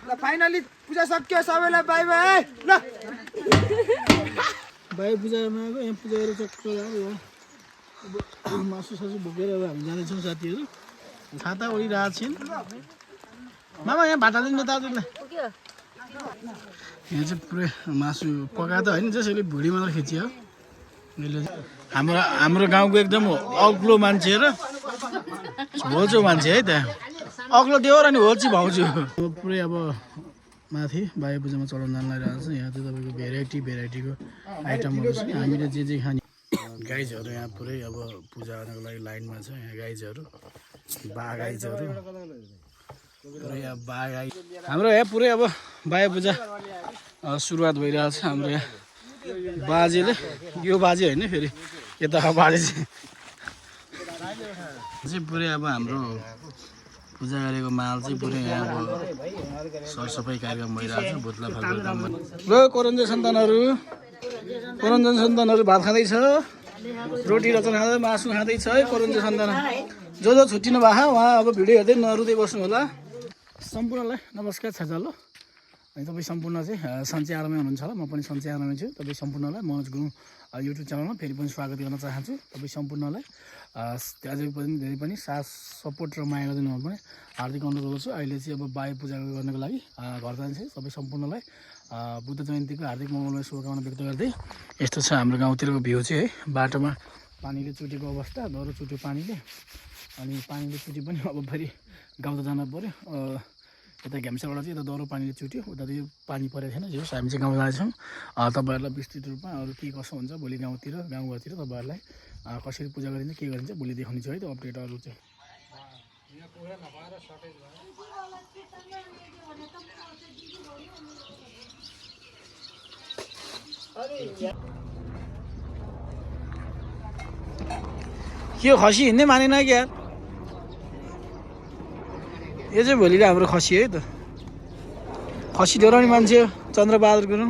ल फाइनली पूजा सक्यो सबैलाई बाई बाई ल बाई पूजामा आएको यहाँ पूजा गरेर चक्क अब मासु सासु बोकेर अब हामी जाँदैछौँ साथीहरू छाता ओढिरहेको छिन् मामा यहाँ भाटा दिनु दाजुलाई यहाँ चाहिँ पुरै मासु पकाएको त होइन जसरी भुँडी मात्र खिच्यो यसले हाम्रो गाउँको एकदम अग्लो मान्छे र होल्चो मान्छे है त्यहाँ अग्लो देवर अनि होल्ची भाउजू पुरै अब माथि बाई पूजामा चढाउन जान लागिरहेको छ यहाँ चाहिँ तपाईँको भेराइटीको आइटमहरू छ हामीले जे खाने गाइजहरू यहाँ पुरै अब पूजा गर्नको लागि लाइनमा छ यहाँ गाइजहरू गाइजहरू पुरै अब गाई हाम्रो यहाँ पुरै अब बाई पूजा सुरुवात भइरहेको छ हाम्रो यहाँ बाजेले यो बाजे होइन फेरि यता बाजे चाहिँ पुरै अब हाम्रो पूजा गरेको माल चाहिँ पुरै यहाँ अब सरसफाइ कार्यक्रम भइरहेको छ भुत्ला फाल्ने काम ल कोरन्जन सन्तानहरू भात खाँदैछ रोटी रचन खाँदै मासु खाँदैछ है कोरन्जन सन्तान जो छुट्टिनु भएको उहाँ अब भिडियो हेर्दै नरुँदै बस्नु होला सम्पूर्णलाई नमस्कार छ ल अनि तपाईँ सम्पूर्ण चाहिँ सन्चै आरामै हुनुहुन्छ होला म पनि सन्चै आरामै छु तपाईँ सम्पूर्णलाई मनोज गुरुङ युट्युब च्यानलमा फेरि पनि स्वागत गर्न चाहन्छु तपाईँ सम्पूर्णलाई अझै पनि धेरै पनि साथ सपोर्ट र माया गरिदिनु पनि हार्दिक अनुरोध गर्छु अहिले चाहिँ अब बाई पूजा गर्नको लागि घर जान्छ तपाईँ सम्पूर्णलाई बुद्ध जयन्तीको हार्दिक मङ्गलमय शुभकामना व्यक्त गर्दै यस्तो छ हाम्रो गाउँतिरको भ्यू चाहिँ है बाटोमा पानीले चुटेको अवस्था दह्रो चुट्यो पानीले अनि पानीले चुटी पनि अब फेरि गाउँ त जानु पऱ्यो यता घ्याम्साबाट चाहिँ यता दह्रो पानीले चुट्यो उता चाहिँ पानी परेको थिएन जे होस् हामी चाहिँ गाउँ जाँदैछौँ तपाईँहरूलाई विस्तृत रूपमा अरू के कसो हुन्छ भोलि गाउँघरतिर तपाईँहरूलाई कसरी पूजा गरिन्छ के गरिन्छ भोलि देखाउने छु है त अपडेटहरू चाहिँ के खसी हिँड्नै मानेन क्या यो चाहिँ भोलिको हाम्रो खसी है त खसी ढेराउने मान्छे चन्द्रबहादुर गुरुङ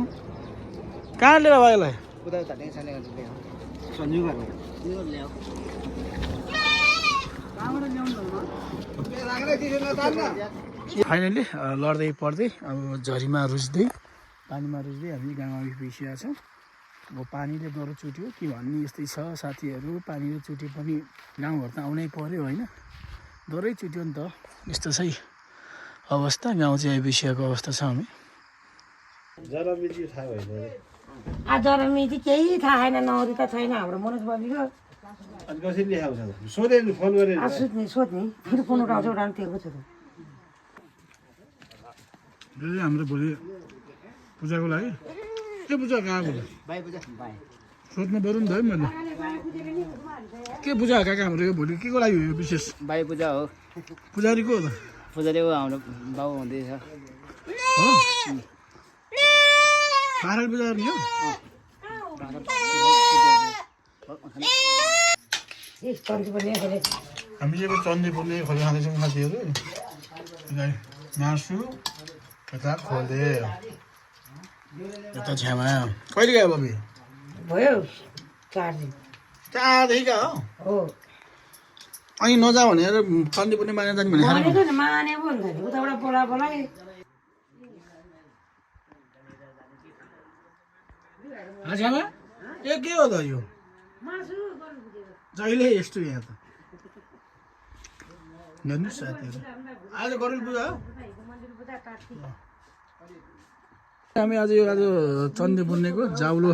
कहाँ लिएर भयो यसलाई फाइनली लड्दै पढ्दै अब झरीमा रुच्दै पानीमा रुच्दै हामी गाउँमा आइपुगिसकेका छौँ अब पानीले डह्रो चुट्यो के भन्ने यस्तै छ साथीहरू पानीले चुट्यो पनि गाउँघर त आउनै पर्यो होइन डह्रै चुट्यो नि त यस्तो छ अवस्था गाउँ चाहिँ आइपुगिसकेको अवस्था छ हामी जरामिति केही थाहा छैन नौरी त छैन हाम्रो मनोज बाबीको सोध्ने फेरि फोन उठाउँछ उठाउनु दिएको छ हाम्रो भोलि पूजाको लागि के पूजा कहाँ सोध्नु पऱ्यो नि त है मैले के पूजा कहाँ हाम्रो यो भोलि के को लागि हो विशेष बाई पूजा हो पुजारीको हो त पुजारीको हाम्रो बाउ हुँदैछ हो पाहाड पूजा गर्ने हो हामी चाहिँ अब चन्दीपुरले खोले खाँदैछौँ साथीहरू मासु यता खोले यता छ्यामा कहिले गयो बबी भयो 4 दिन 4 देखि हो अनि नजा भनेर चन्दीपुरले माने जाने भने माने पो हुन्छ नि उताबाट बोलाए छ्यामा ए के हो त यो जहिले यस्तो यहाँ त हेर्नुहोस् साथीहरू आज गरुड पूजा हो हामी आज चन्दीपुर्नेको जाउलो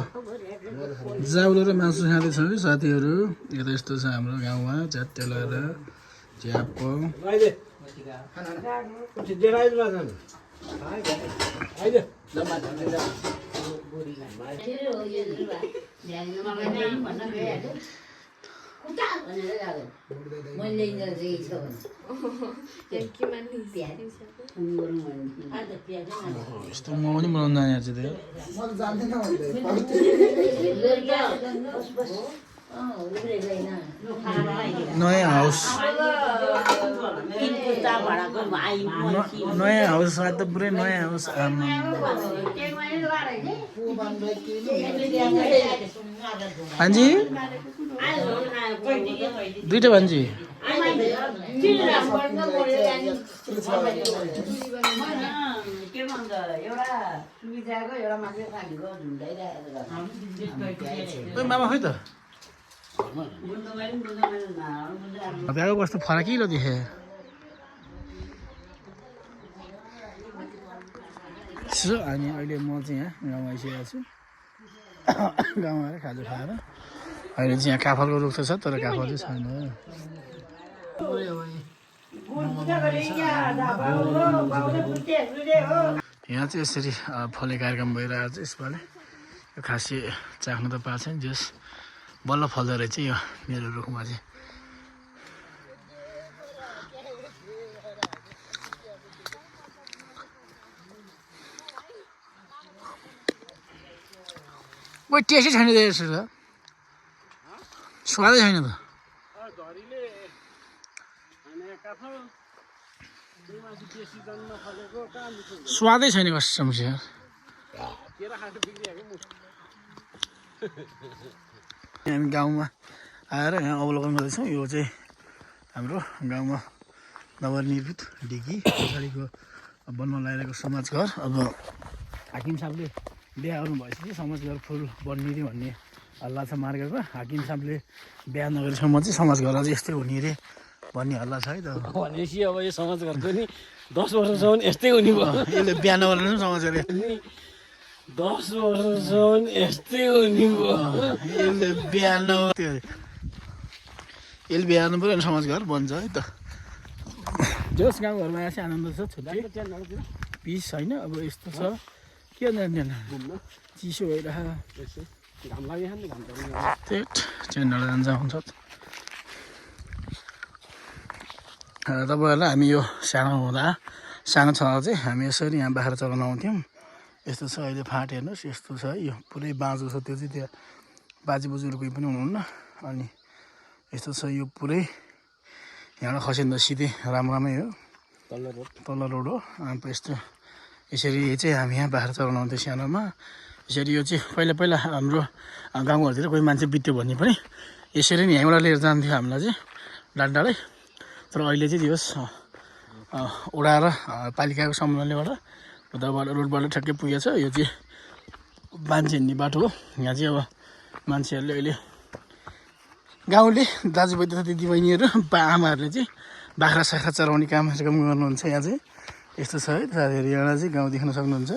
र मासु खाँदैछौँ है साथीहरू यता यस्तो छ हाम्रो गाउँमा च्याट्टे लगाएर च्याप्पो यस्तो म पनि बनाउनु जाने चाहिँ नयाँ हाउस साथ त पुरै नयाँ हाउस भान्जी दुईटा भान्जी ओइ मामा खै त भ्याएको कस्तो फराकिलो देखेँ अनि अहिले म चाहिँ यहाँ गाउँमा आइसकेको छु गाउँमा आएर खाजा खाएर अहिले चाहिँ यहाँ काफलको रुख त छ तर काफल चाहिँ छैन यहाँ चाहिँ यसरी फल्ने कार्यक्रम भइरहेको छ यसपालि यो खासै चाख्नु त पाएको छैन जस बल्ल फल्दो रहेछ यो मेरो रुखमा चाहिँ कोही टेस्टै छैन त यसो त स्वादै छैन त स्वादै छैन कसम से हामी गाउँमा आएर यहाँ अवलोकन गर्दैछौँ यो चाहिँ हाम्रो गाउँमा नवनिर्मित ढिकी पछाडिको बनमा लगाइरहेको समाजघर अब हाकिम साहबले बिहा गर्नु भएपछि समाजघर फुल बनिने भन्ने हल्ला छ मार्केटमा हाकिम साहबले बिहा नगरेसम्म चाहिँ समाजघर अझै यस्तै हुने अरे भन्ने हल्ला छ है त भनेपछि अब यो समाजघरको नि 10 वर्षसम्म यस्तै हुने भयो यसले बिहा नगरेर समाजघर 10 वर्षसम्म यस्तै हुने भयो यसले बिहा यसले बिहा गर्नु पऱ्यो समाजघर बन्छ है त जस गाउँघरमा आएपछि आनन्द छ छुट्टी पिस होइन अब यस्तो छ के जान्दैन चिसो भइरहेको घाम लागिहाल्छ नि घाम त्यही ट्रेनबाट जान्छ हुन्छ तपाईँहरूलाई हामी यो सानो हुँदा सानो छँदा चाहिँ हामी यसरी यहाँ बाख्रा चराउन आउँथ्यौँ यस्तो छ अहिले फाँट हेर्नुहोस् यस्तो छ है यो पुरै बाँझो छ त्यो चाहिँ त्यहाँ बाजे बोजूहरू कोही पनि हुनुहुन्न अनि यस्तो छ यो पुरै यहाँबाट खस्यो भने त सिधै राम्रै हो तल्लो रोड हो अन्त यस्तो यसरी चाहिँ हामी यहाँ बाख्रा चराउन आउँथ्यौँ सानोमा यसरी यो चाहिँ पहिला हाम्रो गाउँघरतिर कोही मान्छे बित्यो भने पनि यसरी नै यहीँबाट लिएर जान्थ्यो हामीलाई चाहिँ डाँडै तर अहिले चाहिँ दियोस् ओडा र पालिकाको समन्वयबाट उताबाट रोडबाट ठ्याक्कै पुगेको छ यो चाहिँ मान्छे हिँड्ने बाटो हो यहाँ चाहिँ अब मान्छेहरूले अहिले गाउँले दाजुभाइ तथा दिदीबहिनीहरू आमाहरूले चाहिँ बाख्रा साख्रा चराउने काम गर्नुहुन्छ यहाँ चाहिँ यस्तो छ है साथीहरू यहाँ चाहिँ गाउँ देख्न सक्नुहुन्छ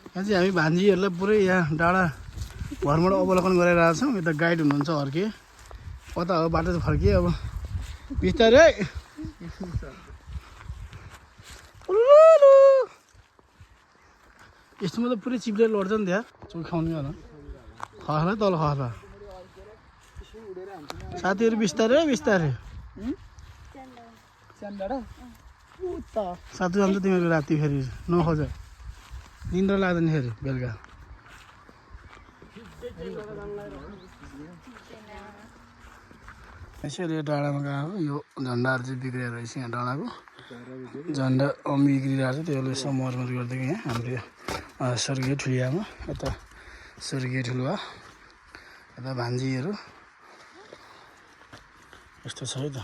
यहाँ चाहिँ हामी भान्जीहरूलाई पुरै यहाँ डाँडा घरबाट अवलोकन गरिरहेको छौँ यता गाइड हुनुहुन्छ हर्के कता हो बाटो चाहिँ फर्कियो अब बिस्तारै यस्तोमा त पुरै चिप्लेर लड्छ नि त्यहाँ चुखाउने होला खस्ला तल खस्ला साथीहरू बिस्तारै बिस्तारै साथी जान्छ तिमीहरूको राति फेरि नखोज निन्द्रा लाग्दैन फेरि बेलुका यसरी डाँडामा गएको यो झन्डाहरू चाहिँ बिग्रिएर रहेछ यहाँ डाँडाको झन्डा बिग्रिरहेको छ त्यसले यसो मरमत गरिदिएको यहाँ हाम्रो स्वर्गीय ठुलियामा यता स्वर्गीय ठुलुवा यता भान्जीहरू यस्तो छ है त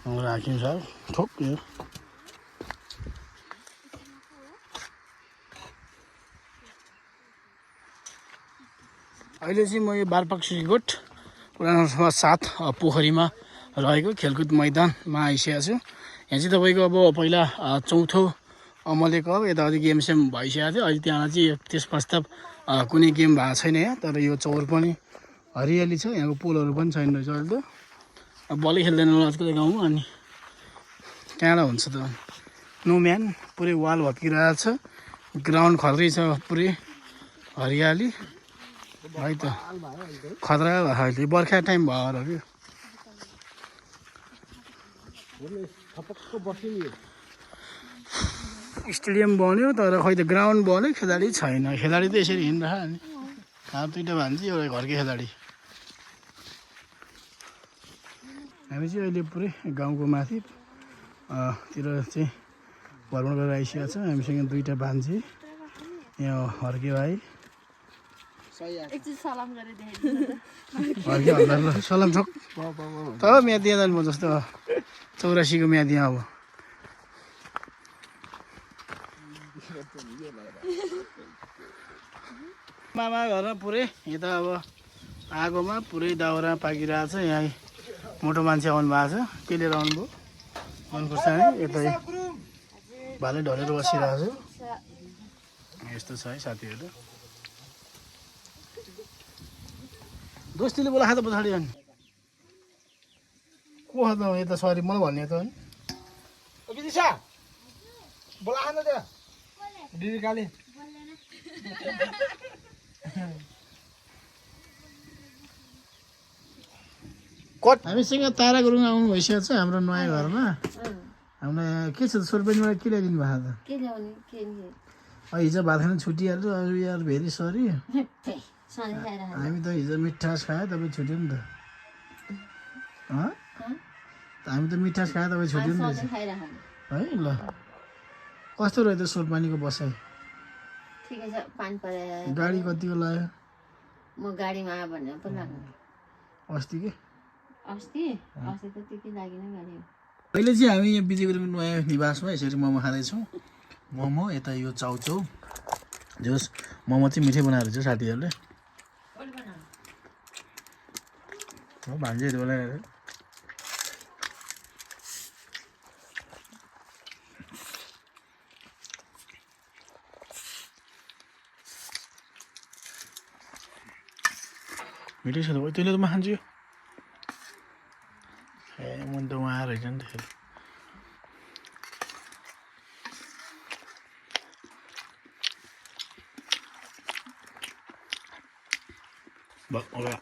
हाम्रो हाकिम साहब ठोक यो अहिले चाहिँ म यो बारपाक्सीकोट पुरानो 7 पोखरीमा रहेको खेलकुद मैदानमा आइसकेको छु यहाँ चाहिँ तपाईँको अब पहिला चौथो अमले कप यताउति गेम सेम भइसकेको थियो अहिले त्यहाँ चाहिँ त्यस पश्चात कुनै गेम भएको छैन यहाँ तर यो चौर पनि हरियाली छ यहाँको पोलहरू पनि छैन रहेछ अहिले त अब बलै खेल्दैन आजकल गाउँमा अनि कहाँबाट हुन्छ त नो म्यान पुरै वाल भत्किरहेको छ ग्राउन्ड खत्रै छ पुरै हरियाली है त खतरा भयो अहिले बर्खा टाइम भएर कि स्टेडियम बन्यो तर खै त ग्राउन्ड बन्यो खेलाडी छैन खेलाडी त यसरी हिँडिरह अनि हात दुइटा भान्जी एउटा घरकै खेलाडी हामी चाहिँ अहिले पुरै गाउँको माथि तिर चाहिँ भ्रमण गरेर आइसकेको छ हामीसँग दुईवटा भान्जी यहाँ हर्के भाइ एकचोटि सलाम गरेर देखाइदिनु त। अर्कै हल्ला ल सलाम ठोक त म्याद यहाँ जानु म जस्तो 84 को म्याद यहाँ अब मामा घरमा पुरै यता अब आगोमा पुरै दाउरा पाकिरहेको छ। यहाँ मोटो मान्छे आउनु भएको छ के लिएर आउनुभयो मनपर्छ है यतै भाले ढलेर बसिरहेको छु यस्तो छ है साथीहरू दोस्तीले बोला खाँदा पछाडि अनि को त यता सरी मलाई भन्ने त अनि विदिशा बोला खान दे दिदी काली हामीसँग तारा गुरुङ आउनु भइसकेको छ हाम्रो नयाँ घरमा हामीलाई के छ सोरबेनीबाट के ल्याइदिनु भएको त के ल्याउने के नि हिजो भात खान छुटिहाल्यो अरू यार भेरी सरी सधैँ खाइरहेको हामी त हिजो मिठास खायो तपाईँ छुट्यो नि त हामी त मिठास खायो तपाईँ छुट्यो नि त खाइरहेको है ल कस्तो रहेछ सोरपानीको बसाइ ठिकै छ पानी परेर गाडी कतिको लाग्यो म गाडीमा आयो भने पो लाग्नु अस्ति के अस्ति त त्यति लागेन गाडी अहिले चाहिँ हामी यहाँ बिजेपुरमा नयाँ निवासमा यसरी मोमो खाँदैछौँ मोमो यता यो चाउचाउ जोस् मोमो चाहिँ मिठै बनाएर छ साथीहरूले भान्जीहरू बोलाएर मिठै छ त तैँले त म खान्छु यो ए मन त उहाँ रहेछ नि त फेरि भक्का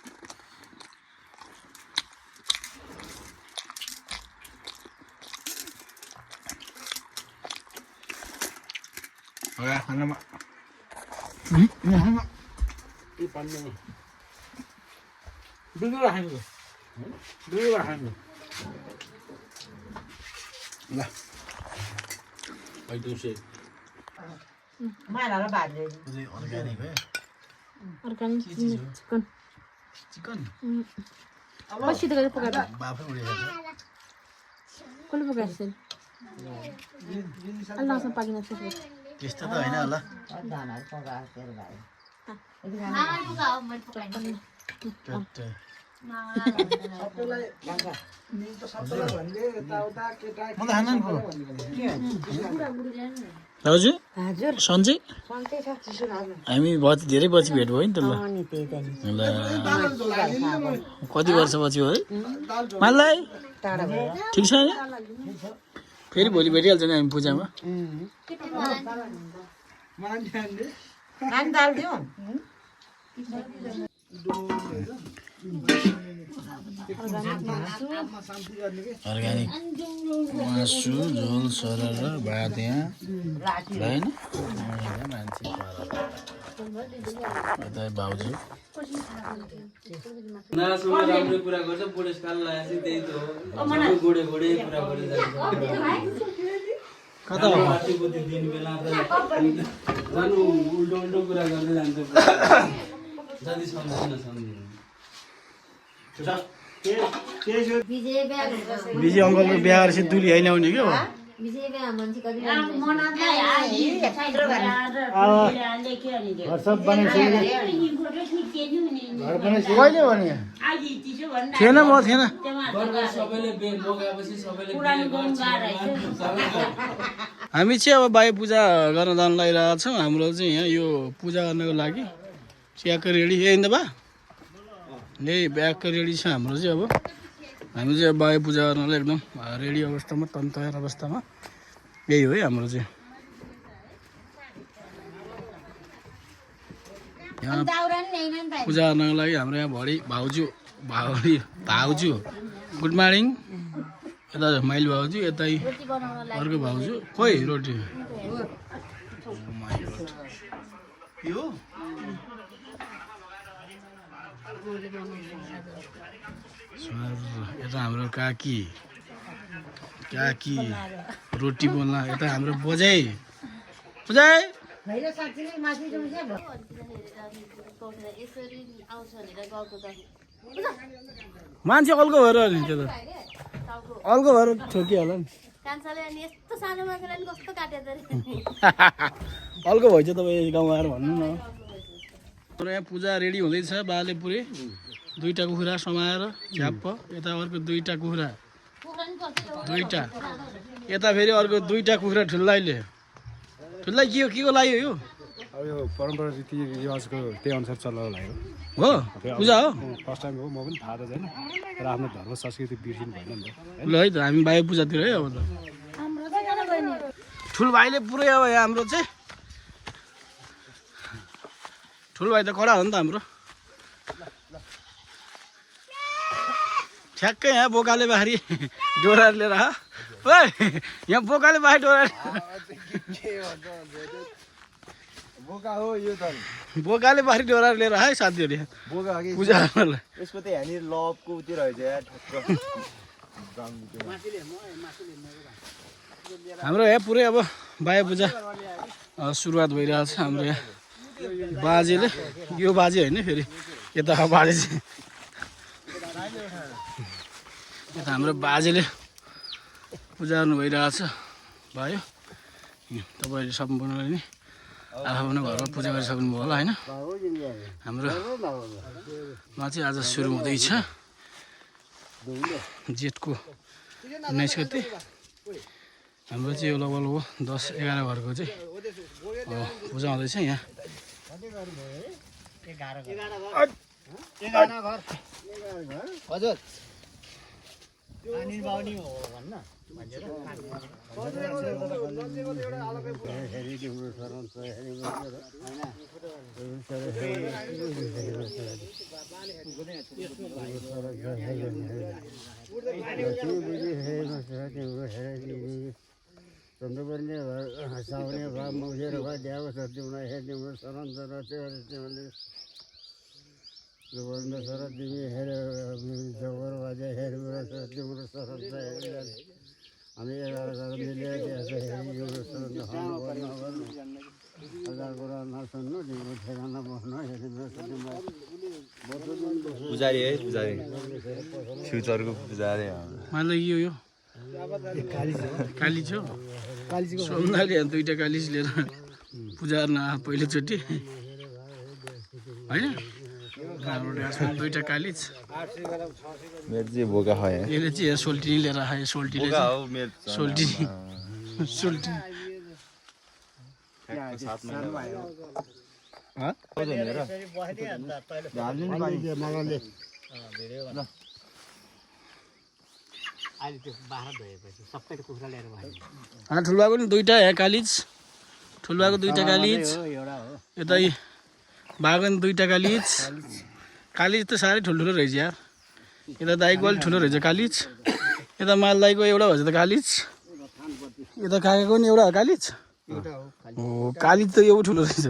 Oke, mana mak? Dulu lah ini. Lah. Itu sih. Mana lah balik? Ini organik ya? Organik chicken. Chicken? Pasti itu kalau pakai. Bapak udah ada. Kalau pakai sih. Allah langsung pagi nanti sih. Kita tuh ini Allah. Kata. Mana hanan ko? दाजु हजुर सन्चै सन्चै छ चिसो लाग्यो हामी बहुत धेरै पछि भेट भयो नि त ल अनि त्यही त नि ल कति वर्ष पछि हो है माललाई टाढा भयो ठिक छ नि फेरि भोलि भेटिहाल्छ नि हामी पूजामा खान दाल दियो अर्ग्यानिक मासु झोल सरर भात यहाँ भएन मान्छे यता भाउजू राम्रो कुरा गर्छ बुढेसकाल लागेपछि त्यही त हो सबै गोडे गोडे कुरा गर्दै जान्छ कता हो बुद्धि दिन बेला जानु उल्टो उल्टो कुरा गर्दै जान्छ जति सम्झिन सम्झिन विजय अङ्कलको बिहा गरेपछि दुली हैन के हो कहिले भने थिएन म थिएन हामी चाहिँ अब बाई पूजा गर्न जान लागिरहेको छौँ हाम्रो चाहिँ यहाँ यो पूजा गर्नको लागि चियाको रेडी होइन बा यही ब्यागको रेडी छ हाम्रो चाहिँ अब हामी चाहिँ बाई पूजा गर्नलाई एकदम रेडी अवस्थामा तयार अवस्थामा यही हो है हाम्रो चाहिँ यहाँ पूजा गर्नको लागि हाम्रो यहाँ भरि भाउजू गुड मर्निङ यता माइल भाउजू यतै अर्को भाउजू खोइ रोटी यो यता हाम्रो काकी रोटी बोल्न यता हाम्रो बोजाइ मान्छे अल्को भएर नि त्यो त अल्को भएर ठोकियो होला नि अल्को भएछ तपाईँ गाउँमा आएर भन्नु न हाम्रो यहाँ पूजा रेडी हुँदैछ बाले पुरे दुईटा कुखुरा समाएर झ्याप्प यता अर्को दुईटा कुखुरा दुईटा यता फेरि अर्को दुईटा कुखुरा ठुल्लाइले ठुल्लाई के को लाग्यो यो अब यो परम्परा रीतिरिवाजको त्यही अनुसार चल्नको लागि हो पूजा हो फर्स्ट टाइम हो म पनि थाहा त छैन तर आफ्नो धर्म संस्कृति बिर्सिनु भएन नि त ल है त हामी बाहिर पूजातिर है अब त ठुल भाइले पुरै अब यहाँ हाम्रो चाहिँ ठुल भाइ त कडा हो नि त हाम्रो ठ्याक्कै यहाँ बोकाले बारी डोराहरू लिएर ओइ यहाँ बोकाले बारी डोरा बोका हो यो त बोकाले बारी डोराहरू लिएर है साथीहरू यहाँ बोका कि पूजा गर्नलाई यसको त यहाँनिर लभको उतिर रहेछ यार हाम्रो यहाँ पुरै अब बाह्य पूजा सुरुवात भइरहेको छ हाम्रो यहाँ बाजेले यो बाजे होइन फेरि यता बाजे चाहिँ यता हाम्रो बाजेले पूजा गर्नु भइरहेको छ भयो तपाईँहरूले सम्पूर्णले नि आफ्नो घरमा पूजा गरिसक्नुभयो होला होइन हाम्रोमा चाहिँ आज सुरु हुँदैछ जेठको 19 गते हाम्रो चाहिँ यो लगभग 10-11 घरको चाहिँ पूजा हुँदैछ यहाँ हजुर चन्द्रपर्ने हँसाउने भए मुसेर भए द्याव सत्युना हेर्ने शरण गोविन्द सर तिमी हेर जबर बाजे हेर तिम्रो शरण हामी 11 घर मिलेर हजार कुरा नसुन्नु तिम्रो ठेगाना बस्नु पुजारी है पुजारी फ्युचरको पुजारी मलाई यो काली छ सोमनाले दुईटा कालिज लिएर पूजा गर्न पहिलोचोटि होइन दुईटा कालिज मेरो चाहिँ बोका हो यहाँ यसले चाहिँ सोल्टिनी लिएर आयो सोल्टिनी ठुलबाको नि दुईटा यहाँ कालिज ठुलबाको दुईटा कालिज यता बाको नि दुईटा कालिज कालिज त साह्रै ठुल्ठुलो रहेछ यार यता दाइको अलिक ठुलो रहेछ कालिज यता माल दाइको एउटा भएछ त कालिज यता काकाको नि एउटा कालिज हो कालिज त यो ठुलो रहेछ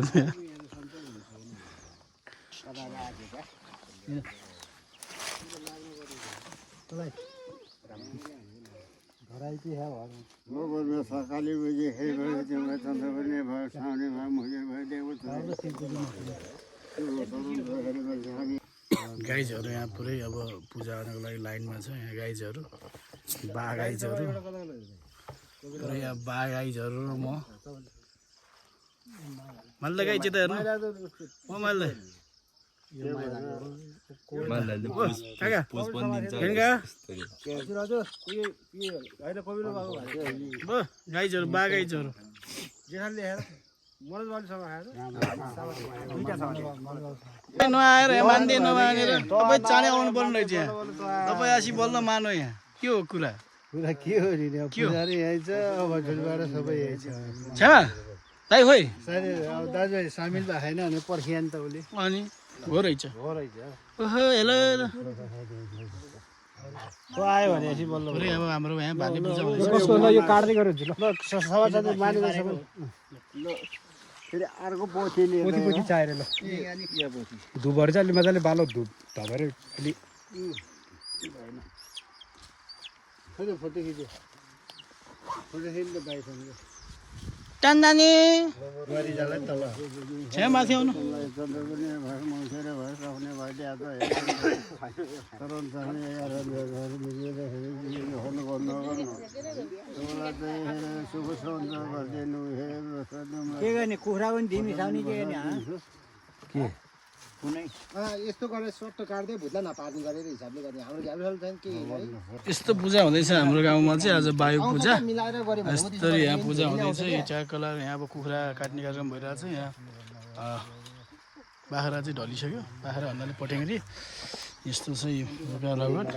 सकाली बुझे हेर तिम्रो चन्द्रपर्ने भयो साउने भयो मुसेर भयो देव गाइजहरू यहाँ पुरै अब पूजा गर्नको लागि लाइनमा छ यहाँ गाइजहरू बा गाइजहरू पुरै यहाँ बा गाइजहरू र म माल्दा गाई चाहिँ त हेर्नु ओ माल्दा गाइजहरू बा गाइजहरू नआएर मान्दै नमानेर तपाईँ चाँडै आउनु पर्ने रहेछ यहाँ तपाईँ आसी बोल्न मानो यहाँ के हो कुरा के हो नि पुजारी यही छ अब ठुलबाट सबै यही छ छ्यामा दाइ खोइ अब दाजुभाइ सामेल भएको छैन भने पर्खिया नि त उसले अनि हो रहेछ ओहो हेलो आयो भने यसो बोल्नु पुरै अब हाम्रो यहाँ भाले पूजा कसको ल यो काट्दै गरेर ल समाचार मानेको छ फेरि अर्को पोथीले पोथी चाहिएर ल धुपहरू चाहिँ अलि मजाले बालो धुप धपेर अलि फोटो खिच्यो फोटो खिच्नु त भाइसँग टान्दानी छ्या माथि आउनु के गर्ने कुखुरा पनि तिमी खाउने के गर्ने यस्तो गरेर सर्ट काट्दै भुत्ला नपार्ने गरेर हिसाबले गर्ने हाम्रो झ्यालझ्याल चाहिँ के यस्तो पूजा हुँदैछ हाम्रो गाउँमा चाहिँ आज वायु पूजा मिलाएर गरे यस्तरी यहाँ पूजा हुँदैछ यहाँ चाकला यहाँ अब कुखुरा काट्ने कार्यक्रम भइरहेछ यहाँ बाख्रा चाहिँ ढलिसक्यो बाख्रा भन्नाले पट्याङ्ग्री यस्तो छ यो लगभग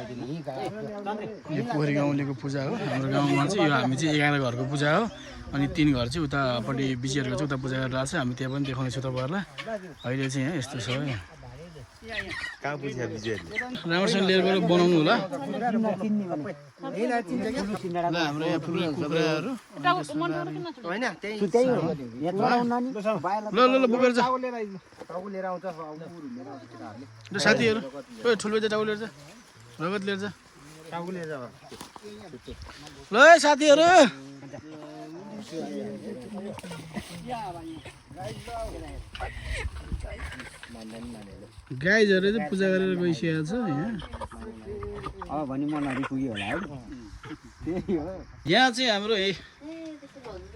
यो पोखरी गाउँलेको पूजा हो हाम्रो गाउँमा चाहिँ यो हामी चाहिँ 11 घरको पूजा हो अनि 3 घर चाहिँ उतापट्टि बिचेहरूको चाहिँ उता पूजा गरिरहेको छ हामी त्यहाँ पनि देखाउनेछौँ तपाईँहरूलाई अहिले चाहिँ यहाँ यस्तो छ कहाँ बुझ्या बिजुअल राम्रोसँग लिएर गएर बनाउनु होला ल हाम्रो यहाँ पुरा कुखुराहरू होइन ल ल ल बोकेर जा टाउको लिएर आउँछ ल साथीहरू ओ ठुलो जा टाउको लिएर जा रगत लिएर जा टाउको लिएर जा ल है साथीहरू गाईहरू चाहिँ पूजा गरेर गइसकेको छ यहाँ अब भने मनहरी पुग्यो होला है त्यही हो यहाँ चाहिँ हाम्रो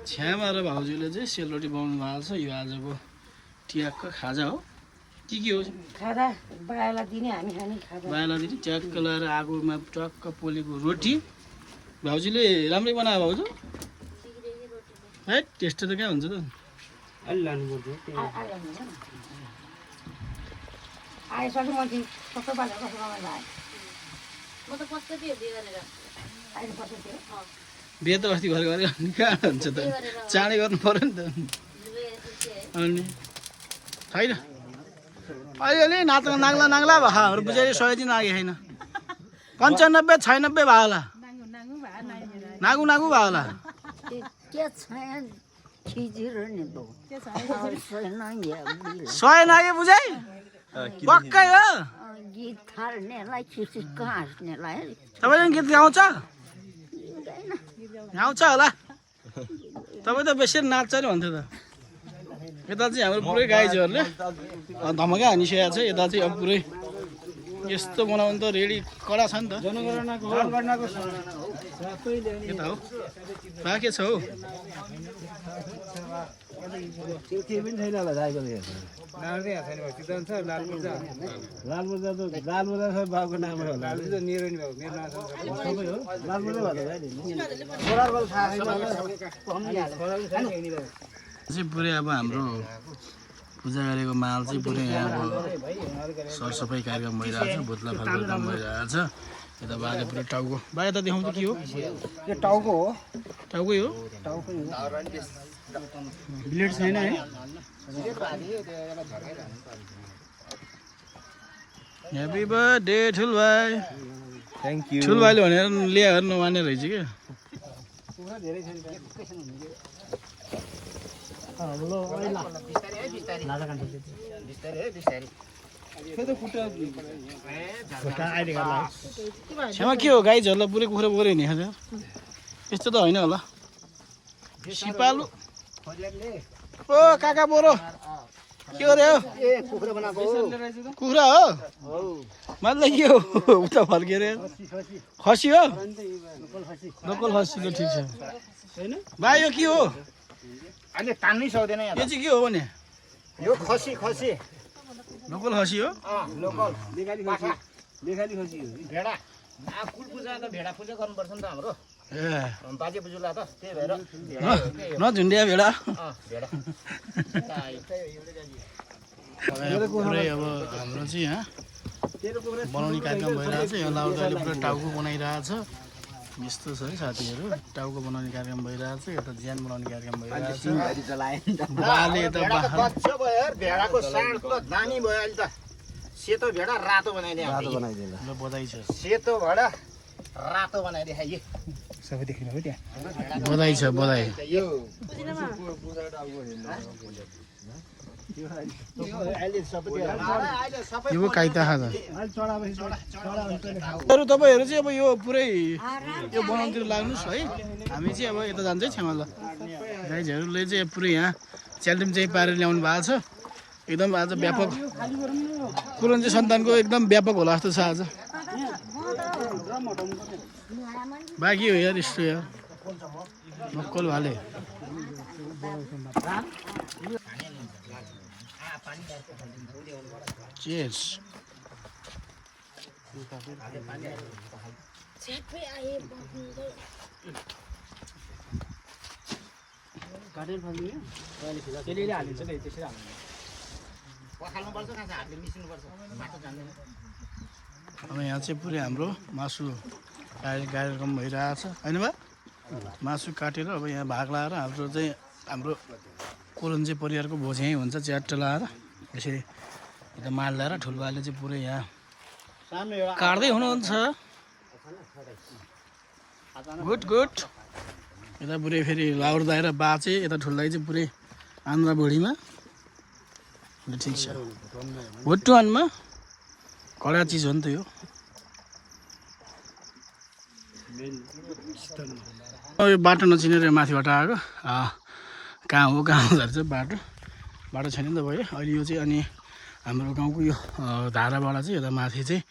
छ्यामा र भाउजूले चाहिँ सेलरोटी बनाउनु भएको छ यो आजको ट्याक्क खाजा हो के हो खाजा बायालाई दिने हामी खाने खाजा बायालाई दिने ट्याक्क लगाएर आगोमा टक्क पोलेको रोटी भाउजूले राम्रै बनायो भाउजू है टेस्ट त कहाँ हुन्छ त अलि लानुपर्छ आइसक्यो मान्छे सबै बाजा कसो रमाइलो आयो म त पस्दै थियो बिहे गरेर अहिले कसो थियो बिहे त अस्ति घर गरेर कहाँ हुन्छ त चाँडै गर्नु पऱ्यो नि त अनि छैन अलिअलि नाग्ला भयो हाम्रो बुझाइ 100 दिन आगे छैन 95 96 भयो होला नागु भयो होला के छैन खिजिरो नि दो 100 नागे बुझाइ पक्कै हो गीत थाल्नेलाई खिचिक हाँस्नेलाई तपाईँले गीत गाउँछ होला तपाईँ त बेसी नाच्छ नि भन्थ्यो त यता चाहिँ हाम्रो पुरै गाईजीहरूले धमका हानिसकेको छ यता चाहिँ अब पुरै यस्तो बनाउनु त रेडी कडा छ नि त यता हो बाँके छ हौ त्यो पनि छैन होला साइकल लालबुर्जा त सब बाबुको नामै होला निरनी बाबु मेरो नाम सबै हो लालबुर्जा चाहिँ पुरै अब हाम्रो पूजा गरेको माल चाहिँ पुरै यहाँ अब सरसफाइ कार्यक्रम भइरहेको छ भुत्ला फाल्ने काम भइरहेको छ यता बाले पुरै टाउको बा यता देखाउँछ के हो यो टाउको हो टाउकै हो ब्लेड छैन है ह्याप्पी बर्थडे ठुल भाइ थ्याङ्क यू ठुल भाइले भनेर ल्याएर नमान्ने रहेछ क्या छेउमा के हो गाईहरूलाई पुरै कुखुरा बोक्यो नि हजुर यस्तो त होइन होला सिपालु ओ काका बोरो के हो रे हो कुखुरा हो मतलब के हो उता फर्केर खसी हो लोकल खसी त ठिक छ भाइ यो के हो अहिले तान्नै सक्दैन यो चाहिँ के हो भने यो खसी लोकल खसी हो लोकल लेखाली खसी हो भेडा कुल पूजा त भेडा पूजा गर्नुपर्छ नि त हाम्रो ए बाजे बुजुला त त्यही भएर नझुन्डिया भेडा भेडा पुरै अब हाम्रो चाहिँ यहाँ बनाउने कार्यक्रम भइरहेको छ यहाँ लाउँदा अहिले पुरा टाउको बनाइरहेछ यस्तो छ है साथीहरू टाउको बनाउने कार्यक्रम भइरहेछ यता ज्यान बनाउने कार्यक्रम भइरहेछ बाले यता बच्चा भयो भेडाको साँड पुरा दामी भयो अहिले त सेतो भेडा रातो बनाइदिए ल बधाई छ सेतो भेडा रातो बनाइदिए खाइए सबै देखिनु हो त्यहाँ बधाई छ बधाई यो यो काइता खाजा अरू तपाईँहरू चाहिँ अब यो पुरै यो बनाउनुतिर लाग्नुहोस् है हामी चाहिँ अब यता जान्छ है छेमा ल गाइजहरूले चाहिँ पुरै यहाँ च्यालिम चाहिँ पारेर ल्याउनु भएको छ एकदम आज व्यापक कुरन्जी सन्तानको एकदम व्यापक होला जस्तो छ आज बाँकी हो यार यस्तो यार मक्कल भाले Cheers. अब यहाँ चाहिँ पुरै हाम्रो मासु कार्यक्रम भइरहेछ होइन बा मासु काटेर अब यहाँ भाग लाएर हाम्रो कुरन्जी परिवारको भोज यहीँ हुन्छ च्याट्ट लाएर यसरी यता माल ल्याएर ठुलबाले चाहिँ पुरै यहाँ काट्दै हुनुहुन्छ गुड गुड यता पुरै फेरि लाउर दाइ र बा चाहिँ यता ठुल दाइ चाहिँ पुरै आन्द्रा भुँडीमा ठिक छ भुट्टु अनमा कडा चिज हो नि त यो यो बाटो नचिनेर माथिबाट आएको कहाँ हो चाहिँ बाटो छैन नि त भयो अहिले यो चाहिँ अनि हाम्रो गाउँको यो धाराबाट चाहिँ यता माथि चाहिँ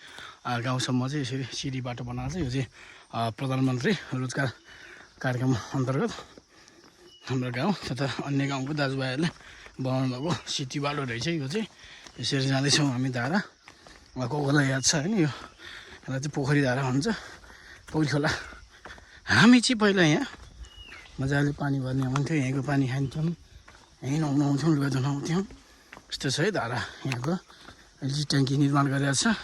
गाउँसम्म चाहिँ यसरी सिडी बाटो बनाएको छ यो चाहिँ प्रधानमन्त्री रोजगार कार्यक्रम अन्तर्गत हाम्रो गाउँ तथा अन्य गाउँको दाजुभाइहरूले बनाउनु भएको सिटी बाटो रहेछ यो चाहिँ यसरी जाँदैछौँ हामी धारा कोही याद छ होइन यो यसलाई चाहिँ पोखरी धारा भन्छ पौडी खोला हामी चाहिँ पहिला यहाँ मजाले पानी भर्ने हुन्थ्यो यहीँको पानी खान्थ्यौँ यहीँ नुहाउँथ्यौँ लुगा धुवाउँथ्यौँ यस्तो छ है धारा यहाँको अहिले चाहिँ ट्याङ्की निर्माण गरेको छ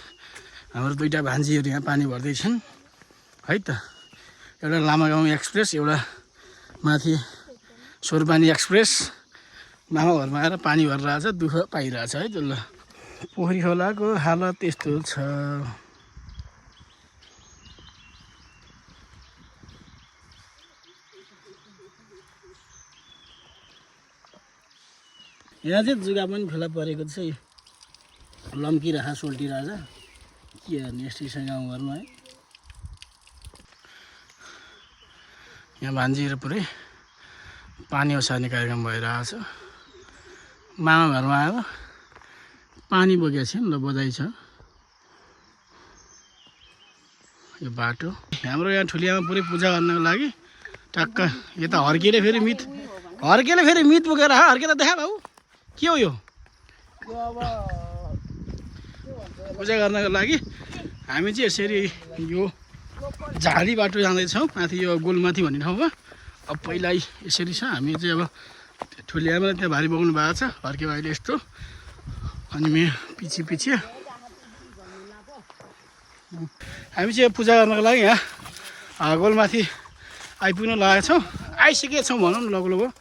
हाम्रो दुईवटा भान्जीहरू यहाँ पानी भर्दैछन् है त एउटा लामा गाउँ एक्सप्रेस एउटा माथि सोरपानी एक्सप्रेस मामा घरमा आएर पानी भरेर आएको छ दुःख पाइरहेछ है त ल पोखरी खोलाको हालत यस्तो छ यहाँ चाहिँ जुगा पनि फेला परेको छ लम्किरहेको सोल्टिरहेछ के हेर्ने यस्तै छ गाउँघरमा है यहाँ भान्जीहरू पुरै पानी ओसार्ने कार्यक्रम भइरहेको छ मामा घरमा आयो पानी बोकेको छ नि ल बधाई छ यो बाटो हाम्रो यहाँ ठुलियामा पुरै पूजा गर्नको लागि टक्क यता हर्केले फेरि मित बोकेर हर्के त देखा भाउ के हो यो अब पूजा गर्नको लागि हामी चाहिँ यसरी यो झाडी बाटो जाँदैछौँ माथि यो गोलमाथि भन्ने ठाउँमा अब पहिला यसरी छ हामी चाहिँ अब ठुलियामा त्यहाँ भारी बोक्नु भएको छ हर्के भाइले यस्तो अनि पछि हामी चाहिँ पूजा गर्नको लागि यहाँ गोलमाथि आइपुग्न लागेका छौँ आइसकेका छौँ भनौँ न लगो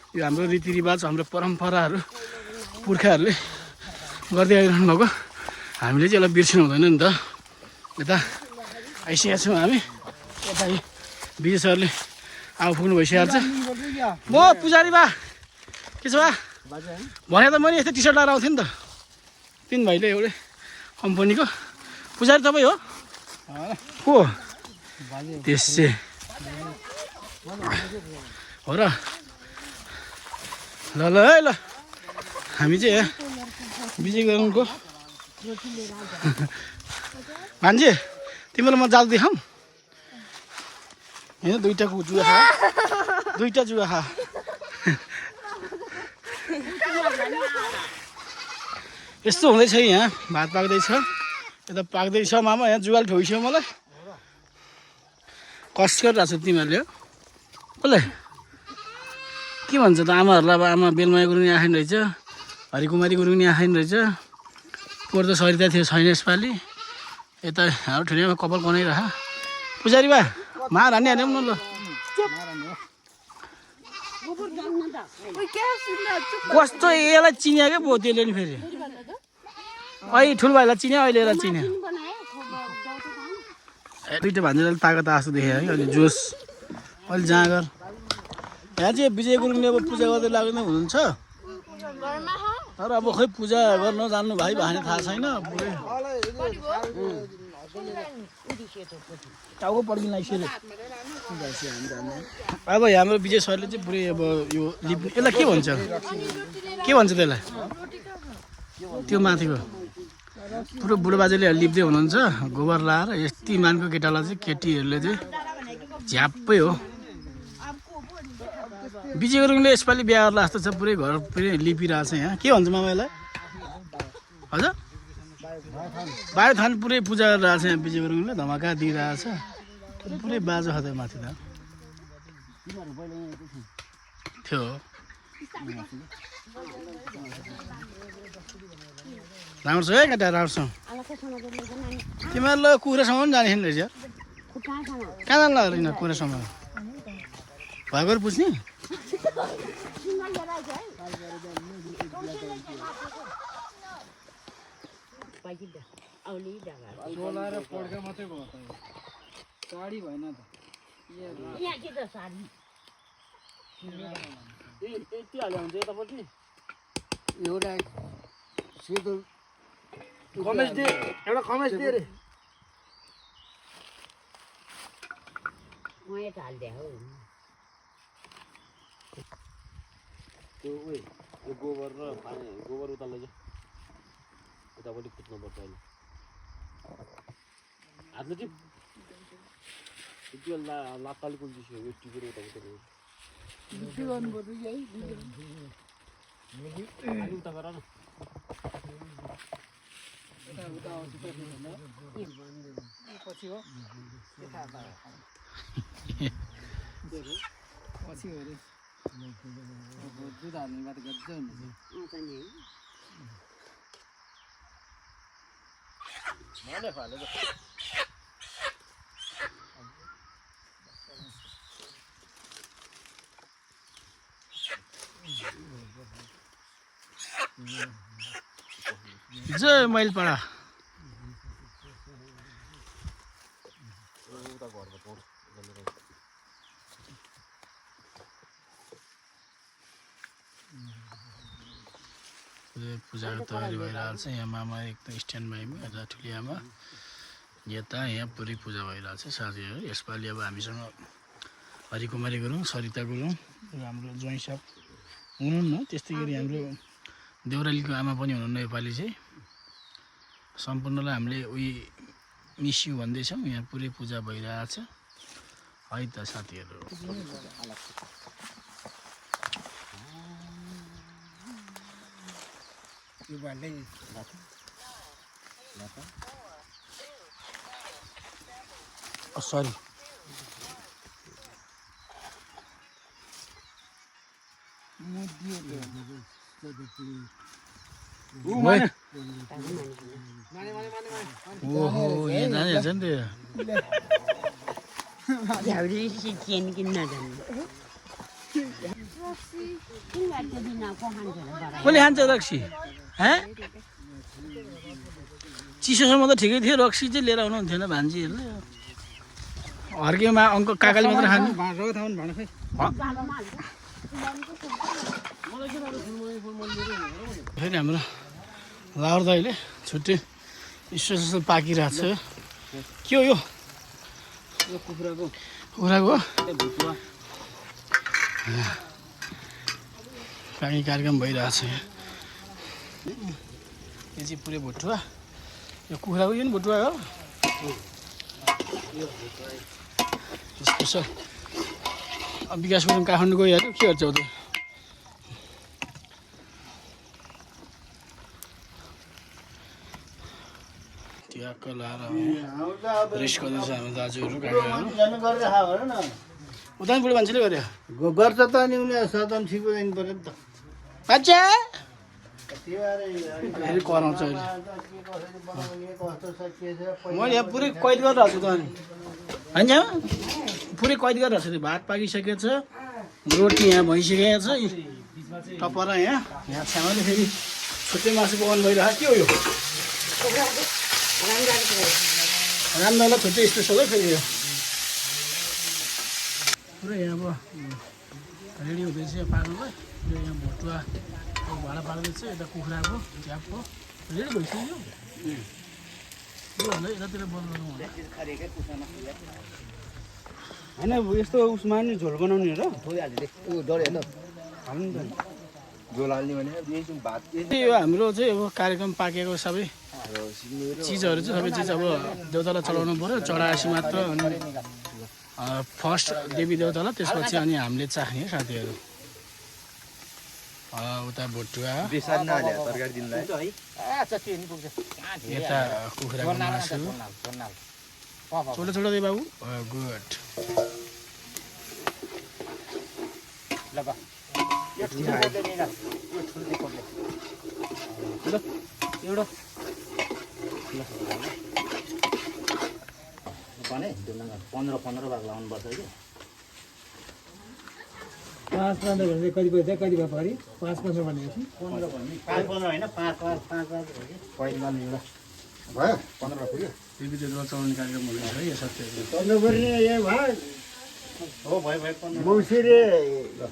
यो हाम्रो रीतिरिवाज हाम्रो परम्पराहरू पुर्खाहरूले गर्दै आइरहनु भएको हामीले चाहिँ यसलाई बिर्सिनु हुँदैन नि त यता आइसकेका छौँ हामी यता विजय सरले आउपुग्नु भइसकेको छ म पुजारी बा के छ बा भने त मैले यस्तै टी सर्ट लगाएर आउँथेँ नि त तिन भाइले एउटै कम्पनीको पुजारी तपाईँ हो को त्यसै हो र ल है ल हामी चाहिँ विजय गराउनुको भान्जे तिमीलाई म जाल देखाऊँ होइन दुईवटा जुगा खा यस्तो हुँदैछ यहाँ भात पाक्दैछ यता पाक्दैछ मामा यहाँ जुगाल ठोइस्यो मलाई कस गरिरहेको छ तिमीहरूले कसले के भन्छ त आमाहरूलाई अब आमा बेलमाया गुरुङ नि आएन रहेछ हरिकुमारी गुरुङ नि आएन रहेछ पोहोर त सरिता थियो छैन यसपालि यता हाम्रो ठुलीमा कपाल बनाइरह पुजारी बा मार हान्ने हान्यौँ न ल कस्तो यसलाई चिन्या क्या पो त्यसले नि फेरि अहिले ठुलो भाइलाई चिन्यो अहिले यसलाई चिन्यो दुइटा भान्जेले तागत आस्तो देखेँ है अहिले जोस अहिले जाँगर यहाँ चाहिँ विजय गुरुङले अब पूजा गर्दै लाग्ने हुनुहुन्छ तर अब खै पूजा गर्न जानु भाइ भने थाहा छैन पुरै टाउको पड्किन लागिसक्यो अब हाम्रो विजय सरले चाहिँ पुरै अब यो लिप यसलाई के भन्छ त्यसलाई त्यो माथिको पुरो बुढो बाजेले लिप्दै हुनुहुन्छ गोबर लाएर यति मानको केटालाई चाहिँ केटीहरूले चाहिँ झ्याप्पै हो विजय गुरुङले यसपालि बिहा गर्ला जस्तो छ पुरै घर पुरै लिपिरहेछ यहाँ के भन्छ मामा यसलाई हजुर बायोथान पुरै पूजा गरिरहेछ यहाँ विजय गुरुङले धमाका दिइरहेछ पुरै बाजा खतै माथि त थियो राम्रो छ है केटा राम्रो छ तिमीहरूलाई कुखुरासम्म पनि जाने छैन रहेछ कहाँ जानु लाग्यो यिनीहरू कुखुरासम्म भएको पुछ्ने गाडी भएन त यति हाल्यो भने चाहिँ यतापट्टि एउटा सेतो कमेज दे एउटा कमेज दे रे त्यो उयो यो गोबर र पानी गोबर उता लैजाऊ उतापट्टि कुद्नुपर्छ अहिले हातले चाहिँ त्यो लात्ताले कुल्चिसक्यो यो टिपेर उतापट्टि उता गर न पछि हो पछि हो रे दुध हाल्ने बात गर्दै हुन्छ जय मैलपाडा पूजाको तयारी भइरहेको छ यहाँ मामा एकदम स्ट्यान्ड बाईमा यता ठुली आमा यता यहाँ पुरै पूजा भइरहेको छ साथीहरू यसपालि अब हामीसँग हरिकुमारी गुरुङ सरिता गुरुङ हाम्रो ज्वाइँ साहब हुनुहुन्न त्यस्तै गरी हाम्रो देउरालीको आमा पनि हुनुहुन्न योपालि चाहिँ सम्पूर्णलाई हामीले उही मिस यु भन्दैछौँ यहाँ पुरै पूजा भइरहेको छ है त साथीहरू सरी ओहो यहाँ जानिहाल्छ नि त्यो कसले खान्छ रक्सी चिसोसम्म त ठिकै थियो रक्सी चाहिँ लिएर आउनु हुन्थेन भान्जीहरूले हर्केमा अङ्क काकाले मात्र खाने फेरि हाम्रो लावर दाइले छुट्टै स्पेसल पाकिरहेको छ के हो यो कुखुराको पाकी कार्यक्रम भइरहेछ यो चाहिँ पुरै भुटुवा यो कुखुराको यो नि भुटुवा हो स्पेसल अब विकास गुरुङ काठमाडौँ गइहाल्यो के गर्छौ त ट्याक्क लाएर रेस्ट गर्दैछ हाम्रो दाजुहरू काकाहरू उता बुढो मान्छेले गर्यो गर्छ त नि उनीहरू सदन ठिको जानु पर्यो नि त अच्छा फेरि कराउँछ अहिले मैले यहाँ पुरै कैद गरिरहेको छु त अनि होइन पुरै कैद गरिरहेको छु त्यो भात पाकिसकेको छ रोटी यहाँ भइसकेको छ टपरा यहाँ छ्यामाले फेरि छुट्टै मासु पकाउनु भइरहेको के हो यो रामदालाई छुट्टै स्पेसल है फेरि यो पुरै यहाँ अब रेडी हुँदैछ यहाँ पाक्नुलाई यो यहाँ भुटुवा भाडा पार्दैछ यता कुखुराको झ्यापको रेडी भइसक्यो यो भन्दा यतातिर बन्द गर्नु होला होइन यस्तो उसमा नि झोल बनाउने र यो हाम्रो चाहिँ अब कार्यक्रम पाकेको सबै चिजहरू चाहिँ सबै चिज अब देउतालाई चढाउनु पऱ्यो चढाएपछि मात्र अनि फर्स्ट देवी देउतालाई त्यसपछि अनि हामीले चाख्ने साथीहरू उता भुटुवा यता कुखुराको मासु छोटो छोटो दे बाबु गुड एउटा भने 15 भाग लाउनुपर्छ कि 5-15 भने कति भयो कति भयो परि 5-15 भनेपछि 15 होइन 5 पहिलो एउटा भयो 15 पुग्यो देवी देउता चढाउने कार्यक्रम हुँदैछ है यो सत्यहरू 15 गर्ने यो भाग हो भयो 15 मौसिरे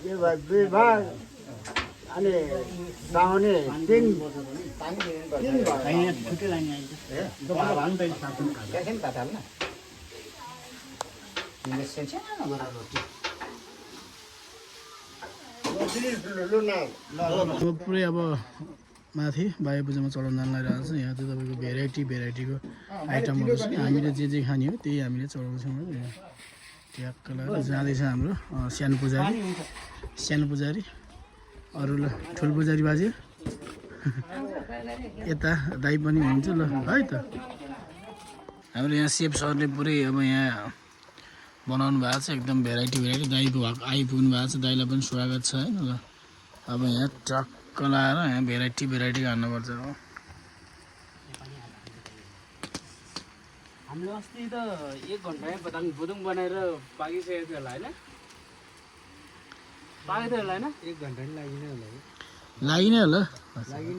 यो भाग 2 भाग अनि साउने 3 छुट्टै लाइन आइन्छ ए दोकान भान त साथमा खाएन त हाल्न तिमीले सेन्सेन गराएको पुरै अब माथि बाह्य पूजामा चढाउन जान लागिरहेको छ यहाँ चाहिँ तपाईँको भेराइटीको आइटमहरू छ हामीले जे खाने हो त्यही हामीले चढाउँछौँ है यहाँ ट्याक्क लगाएर जाँदैछ हाम्रो सानो पुजारी अरू ल ठुलो पुजारी बाजे यता दाइ पनि हुनुहुन्छ ल है त हाम्रो यहाँ सेफ सरले पुरै अब यहाँ बनाउनु भएको छ एकदम भेराइटी दाइ आइपुग्नु भएको छ दाइलाई पनि स्वागत छ होइन ल अब यहाँ टक्क लगाएर यहाँ भेराइटी खानुपर्छ अब हामीले अस्ति त 1 घन्टामै बुदुङ बनाएर पाकिसकेको थियो होला होइन पाकेको थियो होला होइन 1 घन्टा नि लागिनै होला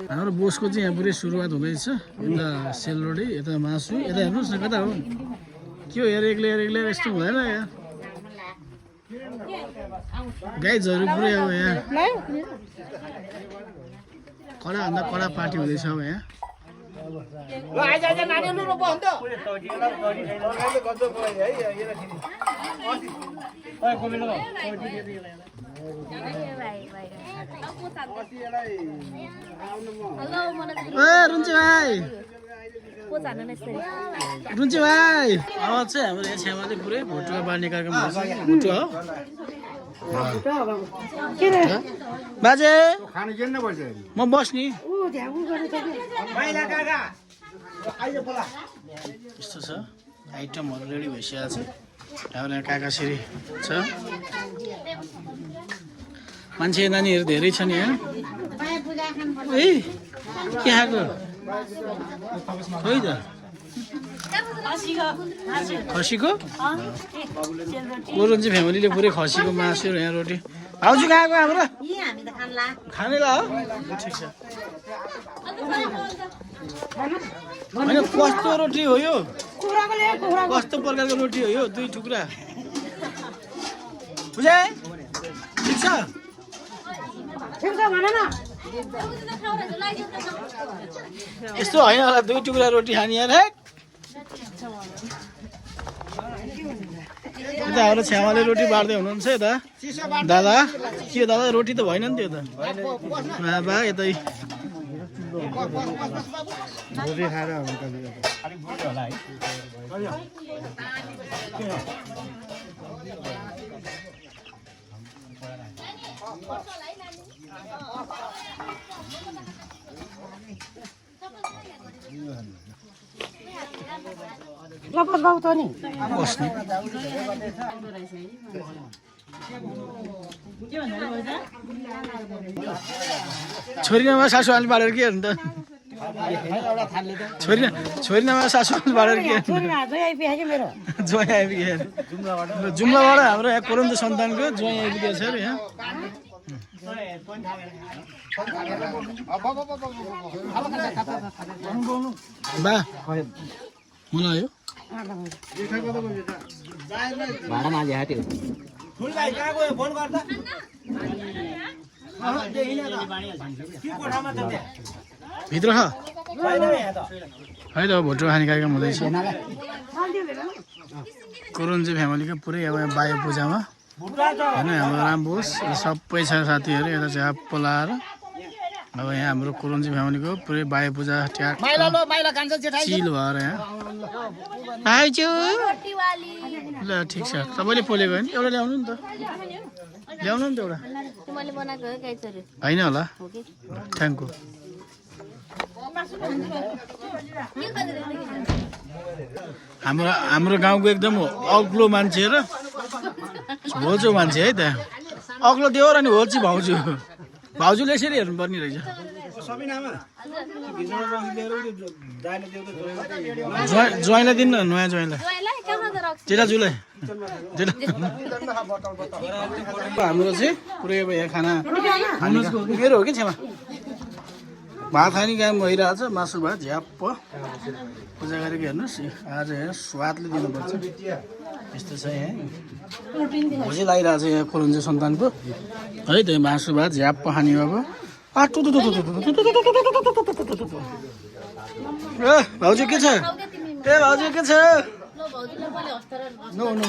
हाम्रो बोसको चाहिँ यहाँ पुरै सुरुवात हुँदैछ यता सेलरोटी यता मासु यता हेर्नुहोस् न कता हो के हो यार एक्लै यस्तो हुँदैन यार गाइजहरू पुरै अब यहाँ कडाभन्दा कडा पार्टी हुँदैछ अब यहाँ रुन्चे भाइ अब चाहिँ हाम्रो यहाँ छेउमा चाहिँ पुरै भुटुवा बाँड्ने कार्यक्रम भुटुवा हो बाजे म बस्ने यस्तो छ आइटमहरू रेडी भइसकेको छ हाम्रो यहाँ काकाश्री छ मान्छे नानीहरू धेरै छन् यहाँ ए के खाएको खोइ त खसीको कोरन्जी फ्यामिलीले पुरै खसीको मासु यहाँ रोटी भाउजू खाएको हाम्रो खाने ला हो ठिक छ होइन कस्तो रोटी हो यो कस्तो प्रकारको रोटी हो यो 2 टुक्रा बुझाए ठिक छ यस्तो होइन होला 2 टुक्रा रोटी खाने यार यता हाम्रो छ्यामाले रोटी बाँड्दै हुनुहुन्छ यता दादा के दादा रोटी त भएन नि त्यो त बाबा यतै रोटी खाएर लपत गाउँ त नि बस्ने छोरी नभए सासु हाल्ने बाँडेर के हेर्नु त छोरी नभए सासु हाल्ने बाँडेर के ज्वाइँ आइपुग्यो जुम्लाबाट हाम्रो यहाँ कोरन्जो सन्तानको ज्वाइँ आइपुगेको छ अरे यहाँ बा मलाई हो भाडा माझे हाट्यो भित्र छ है त भोटो खाने कार्यक्रम हुँदैछ कोरोन्जे फ्यामिलीको पुरै अब यहाँ बायो पूजामा होइन हाम्रो राम्रो होस् सबै छ साथीहरू यता चाहिँ हाप पोलाएर अब यहाँ हाम्रो कोरोन्जे फ्यामिलीको पुरै बायो पूजा ट्याक चिल भएर यहाँ आइज्यू ल ठिक छ सबैले पोलेको होइन एउटा ल्याउनु नि त ल्याउनु नि त एउटा तिमीले बनाएको हो गाईचरी होइन होला थ्याङ्क यू हाम्रो गाउँको एकदम अग्लो मान्छे र होल्चो मान्छे है त अग्लो देवर अनि होल्ची भाउजू भाउजूले यसरी हेर्नुपर्ने रहेछ ज्वाइँलाई दिनु न नयाँ ज्वाइँलाई जेठाजुलाई हाम्रो चाहिँ पुरै अब यहाँ खाना मेरो हो कि छेमा भात खाने काम भइरहेछ मासु भात झ्याप्प पूजा गरेको हेर्नुहोस् आज यहाँ स्वादले दिनुपर्छ यस्तो छ यहाँ भोजै लागिरहेको छ यहाँ कोरोन्जे सन्तानको है त मासु भात झ्याप्प खाने अब भाउजू के छ ए भाउजू के छ नो नो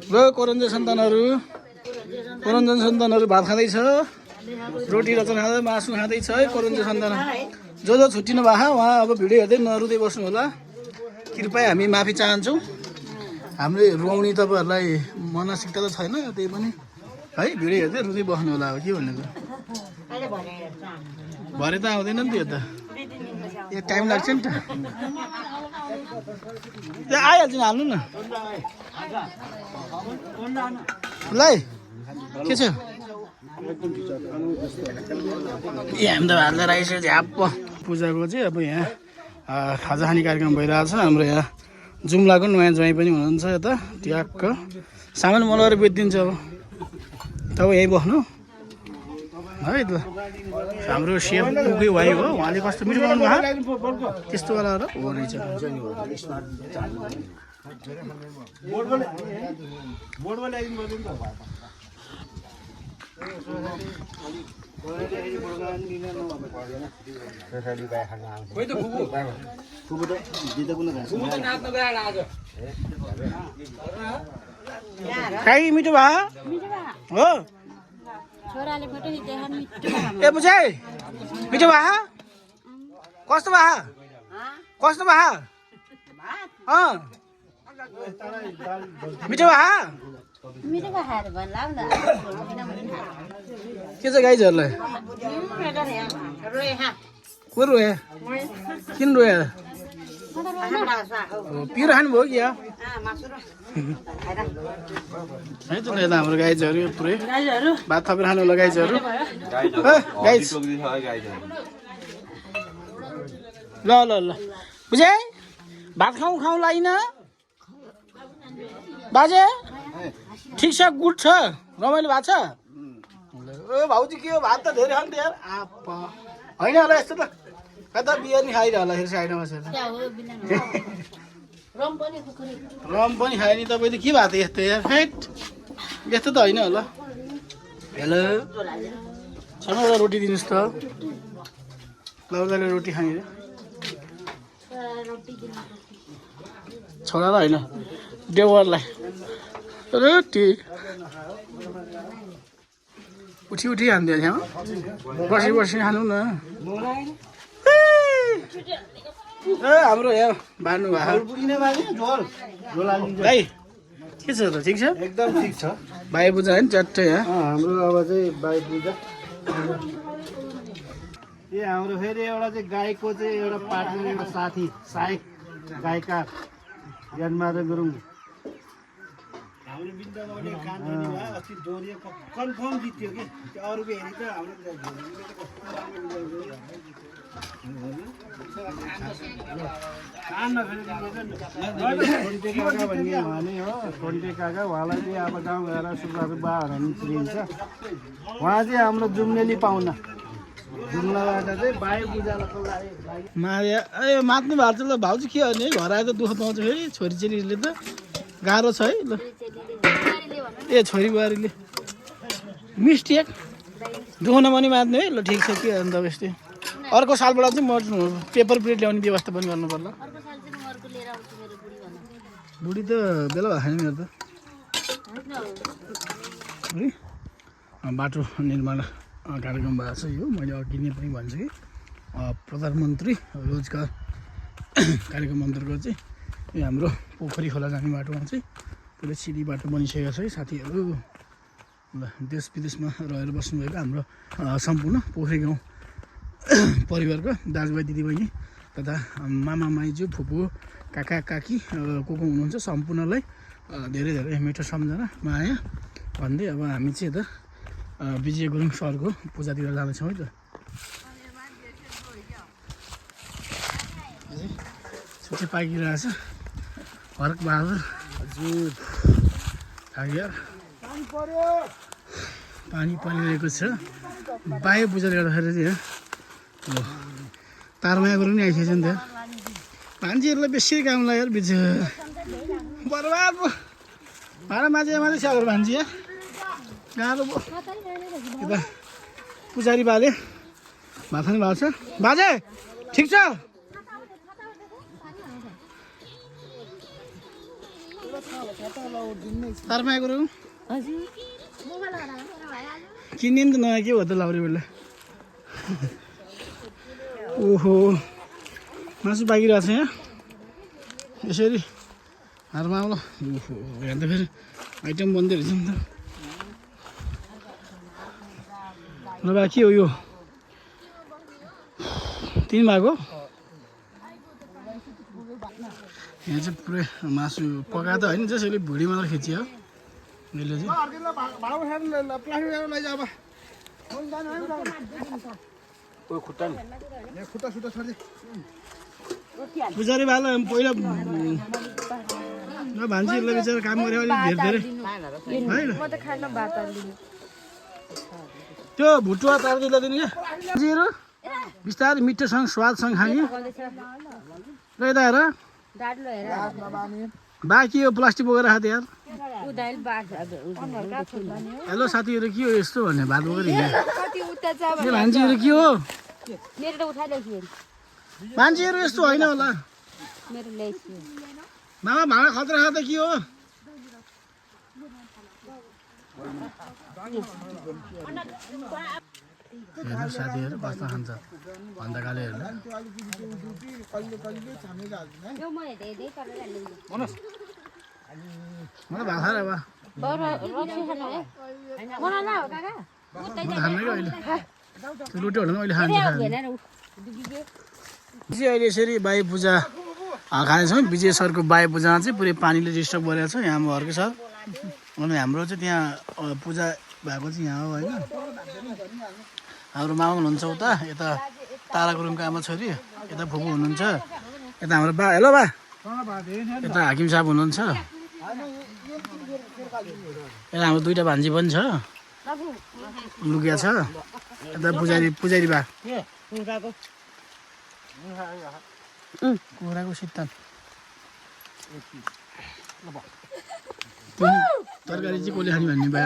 ल कोरोन्जे सन्तानहरू भात खाँदैछ रोटी रचन खाँदै मासु खाँदैछ है कोरोन्जे सन्तान जो छुट्टिनु भएको उहाँ अब भिडियो हेर्दै नरुँदै बस्नु होला कृपया हामी माफी चाहन्छौँ हामीले रुवाउने तपाईँहरूलाई मानसिकता त छैन त्यही पनि है भिडियो हेर्दै रुँदै बस्नु होला अब के भन्ने त भरे त आउँदैन नि त्यो त यो टाइम लाग्छ नि त त्यो आइहाल्छ नि हाल्नु न ल के छ हामी त हाल्दै रहेछ झ्याप्प पूजाको चाहिँ अब यहाँ खाजा खाने कार्यक्रम भइरहेछ हाम्रो यहाँ जुम्लाको नयाँ ज्वाइँ पनि हुनुहुन्छ यता ट्याक्क सामान मलाएर बेचिदिन्छ अब तपाईँ यहीँ बस्नु है त हाम्रो सेफ कुकै वाइ हो उहाँले कस्तो मिठो बनाउनु भएको त्यस्तो वाला र हो रहेछ खाइ मिठो भा हो छोराले फोटो खिचेर ए बुझाइ मिठो भा कस्तो भा कस्तो भा मिठो भा मिठो खाएर भन्ला नि के छ गाईहरूलाई को रोए किन रोए पिरो खानुभयो कि है त यता हाम्रो गाईहरू पुरै भात थपेर खानु होला गाईहरू ल ल ल बुझे भात खाउँ लाइन बाजे ठिक छ गुड छ रमाइलो भएको छ ओ भाउजू के हो भात त धेरै खान्थ्यो यार होइन होला यस्तो त कता बिहानी खाइरह होला फेरि साइडमा बसेर रम पनि खायो नि तपाईँ त के भएको थियो यस्तो यार फेट यस्तो त होइन होला हेलो छनु एउटा रोटी दिनुहोस् त लाउदाले रोटी खाने रे छोरा त होइन देवरलाई रोटी उठी खान्थ्यो त्यहाँ बसी खानु न ए हाम्रो यहाँ बार्नु भएको भाइ के छ त ठिक छ एकदम ठिक छ भाइ पूजा होइन चट्टै यहाँ हाम्रो अब चाहिँ भाइ पूजा ए हाम्रो फेरि एउटा चाहिँ गाईको चाहिँ एउटा पार्टनर एउटा साथी सहायक गायिका ज्ञानमाधव गुरुङ कन्फर्म जित्यो कि अरूको हेरी त हाम्रो भन्ने भने हो टोन्टे काका उहाँलाई चाहिँ अब गाउँ गएर सुब्बाहरू बाहरू पनि चिनिन्छ उहाँ चाहिँ हाम्रो जुम्नेली पाहुना जुम्लाबाट चाहिँ बायो पूजाको लागि माया ए मात्नु भएको छ ल भाउजू के गर्ने घर आएर त दुःख पाउँछ फेरि छोरीचेलीहरूले त गाह्रो छ है ल ए छोरी बुहारीले मिस्टेक दुःख नमानी मान्नु है ल ठिक छ के अन्त यस्तै अर्को सालबाट चाहिँ म पेपर प्लेट ल्याउने व्यवस्था पनि गर्नु पर्ला अर्को साल चाहिँ म अर्को लिएर आउँछु मेरो बुढी भनौँ बुढी त बेला भएको छैन मेरो त है बाटो निर्माण कार्यक्रम भएको छ यो मैले अघि नै पनि भन्छु कि प्रधानमन्त्री रोजगार कार्यक्रम अन्तर्गत चाहिँ यो हाम्रो पोखरी खोला जाने बाटोमा चाहिँ पुरै सिधी बाटो बनिसकेको छ है साथीहरू ल देश विदेशमा रहेर बस्नुभएको हाम्रो सम्पूर्ण पोखरी गाउँ परिवारको दाजुभाइ दिदीबहिनी तथा मामा माइजू फुपू काका काकी को हुनुहुन्छ सम्पूर्णलाई धेरै धेरै मिठो सम्झना माया भन्दै अब हामी चाहिँ यता विजय गुरुङ सरको पूजातिर जाँदैछौँ है त छुट्टी पाकिरहेछ हरक बहादुर हजुर यार पानी परिरहेको छ बाह्य पूजा गर्दाखेरि चाहिँ तारमाया गुरुङ नि आइसकेछ नि त मान्छेहरूलाई बेसी काम लाग्यो यार बिच बर्बाद पो भाडा माझे स्याहार भान्जी या गाह्रो पो यता पुजारी बाले भात खाने भएको छ बाजे ठिक छ तारमाया गुरुङ किन्ने नि त नयाँ के हो त लाउरे बेला ओहो मासु पाकिरहेको छ यहाँ यसरी हारमा आउला ओहो यहाँ त फेरि आइटम बन्दै रहेछ नि त नभए के हो यो तिन भएको यहाँ चाहिँ पुरै मासु पकाएको त होइन जसरी भुँडी मात्र खिचियो यसले चाहिँ पुजारी भाला पहिला भान्जीहरूलाई बिचरा काम गरे अलिक धेरै होइन त्यो भुटुवा तार्दै दिने क्या भान्जीहरू बिस्तारै मिठोसँग स्वादसँग खाने र यता हेर बाँकी यो प्लास्टिक बोकेर खाँदै यार हेलो साथीहरू के हो यस्तो भन्ने भात बोकेर हिँड्यो भान्जीहरू के हो मान्छेहरू यस्तो होइन होला मामा भाँडा खतरा खाँदा के हो हेर्नु साथीहरू कस्तो खान्छ भन्दा कालेहरू मलाई भात खाएर अब खान्न क्या अहिले त्यो लुट्यो भने अहिले खान्छ अहिले यसरी बाई पूजा खानेछौँ विजय सरको बाई पूजामा चाहिँ पुरै पानीले डिस्टर्ब गरेको छ यहाँ हर्के सर अनि हाम्रो चाहिँ त्यहाँ पूजा भएको चाहिँ यहाँ हो होइन हाम्रो मामा हुनुहुन्छ उता यता तारा गुरुङको आमा छोरी यता फुपू हुनुहुन्छ यता हाम्रो बा हेलो बा यता हाकिम साहब हुनुहुन्छ यता हाम्रो दुईवटा भान्जी पनि छ लुकिया छ यता पुजारी बा कुखुराको सित्तान तरकारी चाहिँ कसले खाने भन्ने भए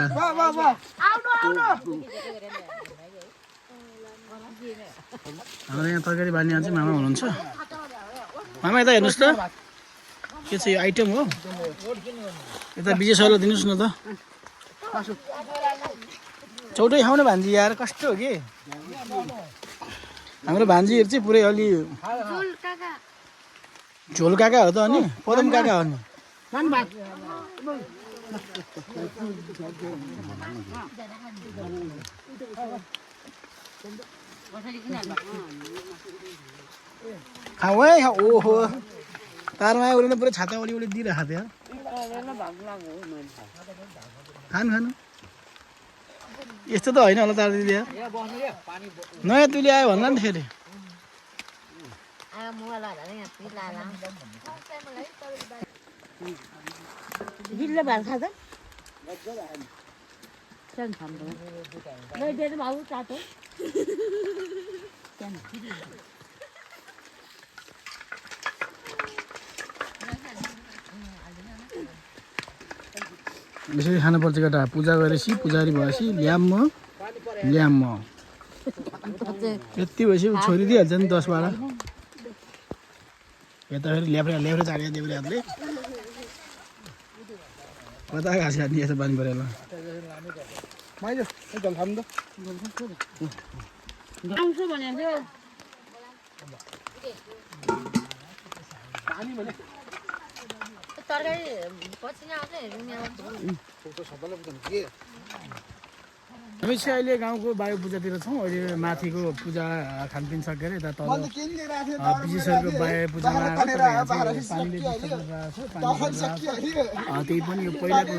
हाम्रो यहाँ तरकारी बाँड्ने चाहिँ मामा हुनुहुन्छ मामा यता हेर्नुहोस् त के चाहिँ यो आइटम हो यता विजय सरलाई दिनुहोस् न त चौटै खाउने भान्जी यार कस्तो हो कि हाम्रो भान्जीहरू चाहिँ पुरै अलि झोल काका हो त अनि पदम काका हो नि खाऊ है ओहो तारमा उसले पुरै छाता वरिपरि दिइरहेको थियो खानु यस्तो त होइन होला तार दिदी नयाँ तुली आयो भन्ला नि फेरि यसरी खानुपर्छ केटा पूजा गरेपछि पुजारी भएपछि ल्याम्म यति भएपछि छोरी दिइहाल्छ नि 10-12 यता फेरि ल्याफ्रे चाल्यो देउले हातले कता घाँस काट्ने यस्तो पानी परेर आउँछु भने थियो तरकारी पछि नै आउँछ हेरौँ नि हामी चाहिँ अहिले गाउँको बायो पूजातिर छौँ अहिले माथिको पूजा खानपिन सकेर यता तल विशेषको बायो पूजामा त्यही पनि यो पहिलाको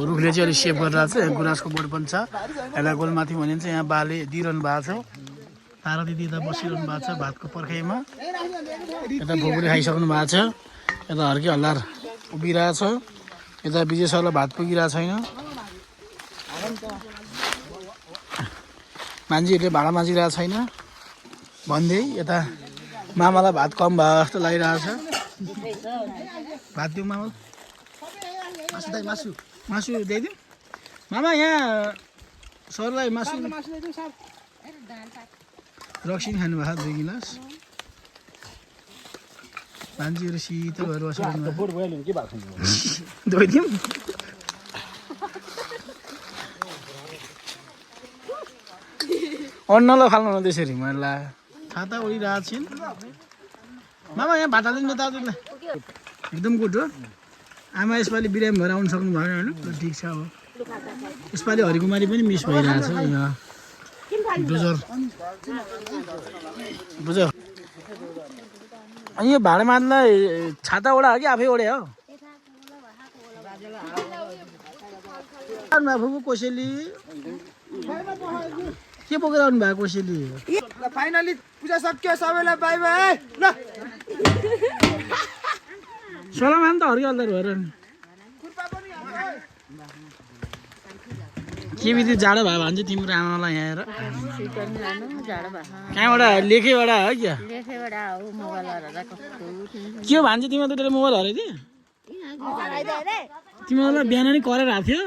रुखले चाहिँ अलिक सेभ गरेर छ गुराँसको बोट पनि छ यसलाई गोलमाथि भनिन्छ यहाँ बाले दिइरहनु भएको छ तारा दिदी यता बसिरहनु भएको छ भातको पर्खाइमा यता भोगुले खाइसक्नु भएको छ यता हर्की हल्लार उभिरहेछ यता विजय सरलाई भात पुगिरहेको छैन मान्छेहरूले भाँडा माझिरहेको छैन भन्दै यता मामालाई भात कम भयो जस्तो लागिरहेछ भात दिउँ मामा मासु ल्याइदिउँ मामा यहाँ सरलाई मासु रक्सी खानु भएको 2 गिलास मान्छेहरू शीतल भएर बसिरहनु धोइदिउँ अन्नलाई फाल्नु न त्यसरी मैले छाता उडिरहेको छु मामा यहाँ भात हालिदिनु न दाजुलाई एकदम गुड हो आमा यसपालि बिरामी भएर आउनु सक्नु भएन होइन ल ठिक छ अब यसपालि हरिकुमारी पनि मिस भइरहेछ यहाँ बुझ अनि यो भाँडा माझ्नलाई छाता ओडा हो कि आफै ओडे हो फुपू कोसेली के बोकेर आउनु भएको कोसेली फाइनली पूजा सक्यो सबैलाई बाई बाई ल सलाम त हर्की हल्दार भएर के बित्ति जाडो भयो भने चाहिँ तिम्रो आमालाई यहाँ आएर कहाँबाट लेखेबाट हो क्या के हो भन्छ तिमीलाई दुईवटा मोबाइल हराइदिए तिमीलाई बिहान नि करेर आएको थियो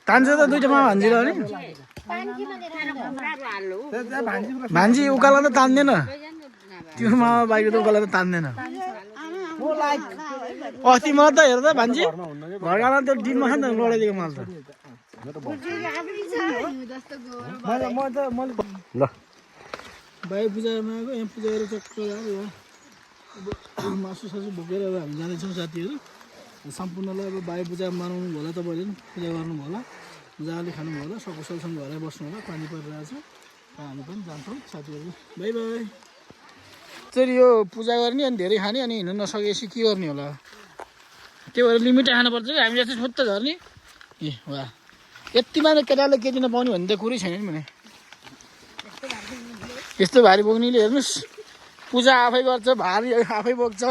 तान्छ त दुईवटामा भान्जिरह नि भान्जी उकालो त तान्दैन तिम्रो मामा बाइक त उकालो त तान्दैन अस्ति मलाई त हेर्दा भान्जी घरगाडा त दिनमा खान्छ लडाइदिएको मलाई त ल बाई पूजामा आएको यहाँ पूजा गरेर चक्कर मासु सासु बोकेर अब हामी जाँदैछौँ साथीहरू सम्पूर्णलाई अब बाई पूजा मनाउनु होला तपाईँले पनि पूजा गर्नु होला मजाले खानु होला सकुशलसँग घरै बस्नु होला पानी परिरहेछ हामी पनि जान्छौँ साथीहरू बाई बाई त्यसरी यो पूजा गर्ने अनि धेरै खाने अनि हिँड्नु नसकेपछि के गर्ने होला त्यो भएर लिमिटै खानुपर्छ कि हामी जस्तो छुट्ट झर्ने ए वा यतिमा केटाले केटी नपाउने भन्ने त कुरै छैन नि भने यस्तो भारी बोक्नेले हेर्नुहोस् पूजा आफै गर्छ भारी आफै बोक्छ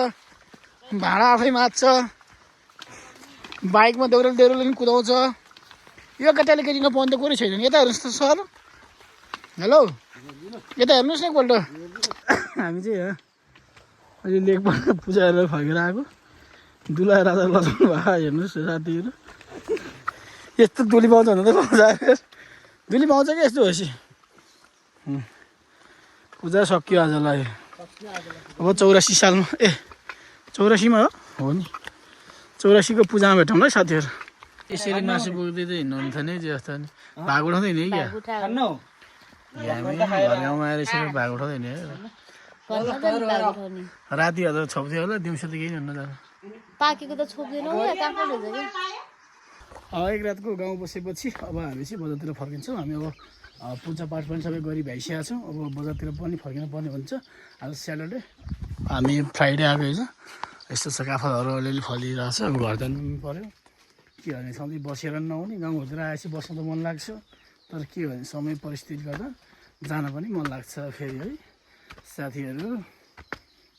भाँडा आफै माझ्छ बाइकमा देउराली पनि कुदाउँछ यो केटाले केटी नपाउने त कुरै छैन यता हेर्नुहोस् त सर हेलो यता हेर्नुहोस् न एकपल्ट हामी चाहिँ यहाँ अहिले लेकबाट पूजा गरेर फर्केर आएको दुला राजा लजाउनु भएको हेर्नुहोस् साथीहरू यस्तो दुली पाउँछ भने त लजाएर दुली पाउँछ कि यस्तो भएपछि पूजा सकियो आजलाई अब 84 सालमा 84मा हो नि 84को पूजामा भेटौँ है साथीहरू यसरी मासु बोक्दै त हिँड्नुहुन्थ्यो नि जस्तो नि भाग उठाउँदैन है क्या हामी गाउँमा आएर यसरी भाग उठाउँदैन राति हजुर छोप्थ्यो होला दिउँसो त केही हुन्न जानु पाकेको त छोप्दैन एक रातको गाउँ बसेपछि अब हामी चाहिँ बजारतिर फर्किन्छौँ हामी अब पूजापाठ पनि सबै गरी भइसकेका छौँ अब बजारतिर पनि फर्किनु पर्ने हुन्छ आज स्याटरडे हामी फ्राइडे आएको होइन यस्तो छ काफलहरू अलिअलि फलिरहेछ अब घर जानु पनि पऱ्यो के भने सधैँ बसेर नहुने गाउँहरूतिर आएपछि बस्न त मन लाग्छ तर के भने समय परिस्थिति गर्दा जान पनि मन लाग्छ फेरि है साथीहरू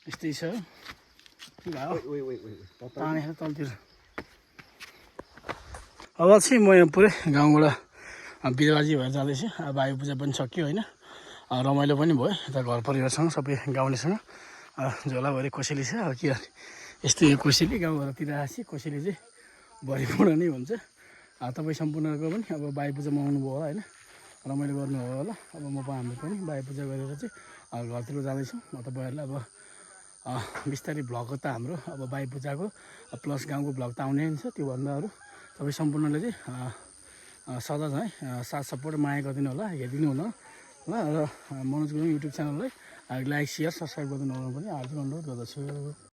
यस्तै छ पानी तलतिर अब चाहिँ म यहाँ पुरै गाउँबाट बिरुवाजी भएर जाँदैछु अब आयु पूजा पनि सक्यो होइन रमाइलो पनि भयो यता घर परिवारसँग सबै गाउँलेसँग झोलाभरि कोसेली छ अब के गर्ने यस्तो यो कोसेली गाउँघरतिर आएपछि कोसेली चाहिँ भरिपूर्ण नै हुन्छ तपाईँ सम्पूर्णको पनि अब बाई पूजामा आउनुभयो होला होइन रमाइलो गर्नुभयो होला अब म हामी पनि बाई पूजा गरेर चाहिँ घरतिर जाँदैछौँ तपाईँहरूलाई अब बिस्तारै भ्लग त हाम्रो अब बाई पूजाको प्लस गाउँको भ्लग त आउने हुन्छ त्योभन्दा अरू तपाईँ सम्पूर्णले चाहिँ सदा चाहिँ साथ सपोर्ट माया गरिदिनु होला हेरिदिनु होला ल र मनोज गुरुङ युट्युब च्यानललाई लाइक सेयर सब्सक्राइब गरिदिनु होला पनि हार्दिक अनुरोध गर्दछु।